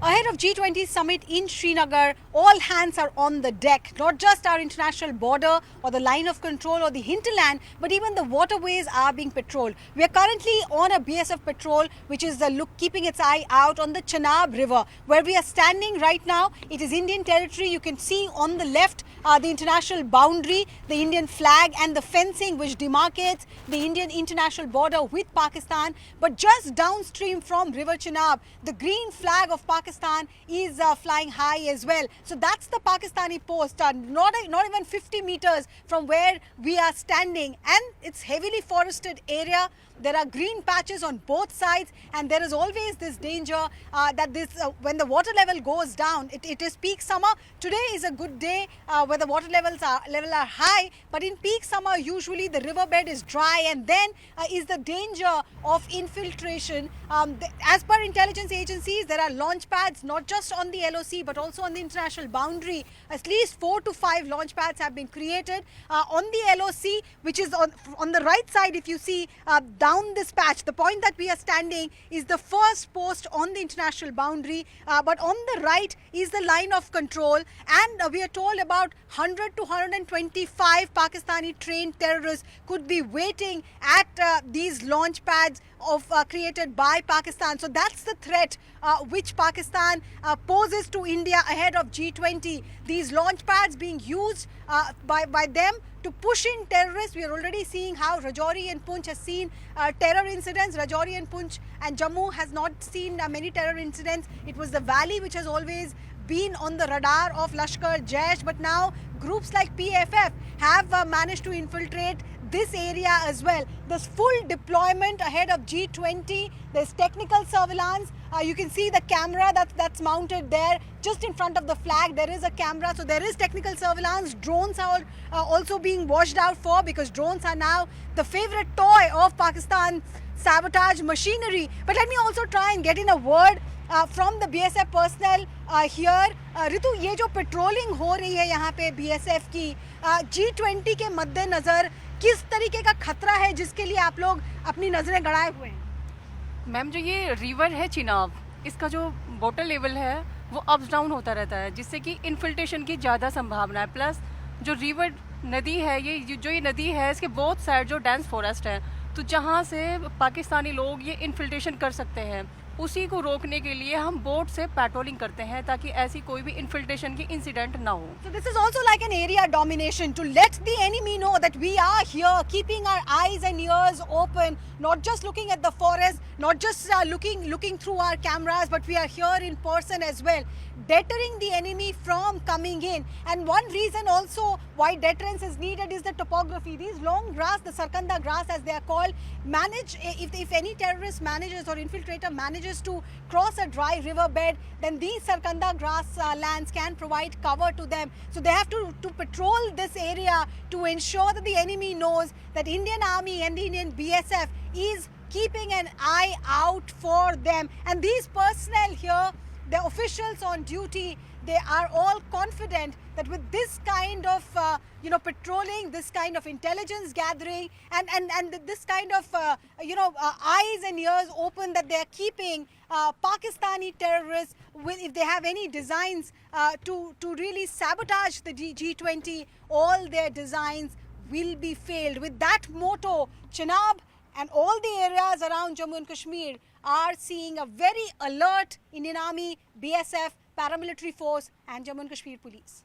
Ahead of G20 summit in Srinagar, all hands are on the deck. Not just our international border or the line of control or the hinterland, but even the waterways are being patrolled. We are currently on a BSF patrol, which is keeping its eye out on the Chenab river, where we are standing right now. It is Indian territory. You can see on the left the international boundary, the Indian flag and the fencing which demarcates the Indian international border with Pakistan. But just downstream from River Chenab, the green flag of Pakistan is flying high as well. So that's the Pakistani post, not even 50 meters from where we are standing, and it's heavily forested area. There are green patches on both sides, and there is always this danger that when the water level goes down, it is peak summer. Today is a good day where the water levels are high, but in peak summer usually the riverbed is dry, and then is the danger of infiltration. As per intelligence agencies, there are launch pads not just on the LOC but also on the international boundary. At least 4 to 5 launch pads have been created on the LOC, which is on the right side. If you see down this patch, the point that we are standing is the first post on the international boundary, but on the right is the line of control, and we are told about 100 to 125 Pakistani trained terrorists could be waiting at these launch pads created by Pakistan. So that's the threat which Pakistan poses to India ahead of G20. These launch pads being used by them to push in terrorists. We are already seeing how Rajouri and Poonch has seen terror incidents. Rajouri and Poonch and Jammu has not seen many terror incidents. It was the valley which has always been on the radar of Lashkar Jaish, but now groups like BSF have managed to infiltrate this area as well. There's full deployment ahead of G20. There's technical surveillance. You can see the camera that's mounted there just in front of the flag. There is a camera, so there is technical surveillance. Drones are also being watched out for, because drones are now the favorite toy of Pakistan sabotage machinery. But let me also try and get in a word from the BSF personnel here. Ritu, ये जो patrolling हो रही है यहाँ पे BSF की, G20 के मद्देनजर किस तरीके का खतरा है जिसके लिए आप लोग अपनी नजरें गड़ाए हुए हैं? मैम, जो ये रिवर है चिनाब, इसका जो वाटर लेवल है वो अप्स डाउन होता रहता है, जिससे कि इन्फिल्ट्रेशन की ज़्यादा संभावना है। प्लस जो रिवर नदी है, ये नदी है, इसके बोथ साइड जो डेंस फॉरेस्ट है, तो जहाँ से पाकिस्तानी लोग ये इन्फिल्ट्रेशन कर सकते हैं, उसी को रोकने के लिए हम बोट से पेट्रोलिंग करते हैं ताकि ऐसी कोई भी इन्फिल्ट्रेशन की इंसिडेंट ना हो। So this is also like an area domination, to let the enemy know that we are here, keeping our eyes and ears open, not just looking at the forest, not just looking through our cameras, but we are here in person as well, deterring the enemy from coming in. And one reason also why deterrence is needed is the topography. These long grass, the sarkanda grass as they are called, if any terrorist manages or infiltrator manages to cross a dry riverbed, then these sarkanda grass lands can provide cover to them. So they have to patrol this area to ensure that the enemy knows that Indian Army and the Indian BSF is keeping an eye out for them. And these personnel here, the officials on duty, they are all confident that with this kind of patrolling, this kind of intelligence gathering, and this kind of eyes and ears open that they are keeping, Pakistani terrorists, if they have any designs to really sabotage the G20, all their designs will be failed. With that motto, Chenab and all the areas around Jammu and Kashmir are seeing a very alert Indian Army, BSF, paramilitary force and Jammu and Kashmir police.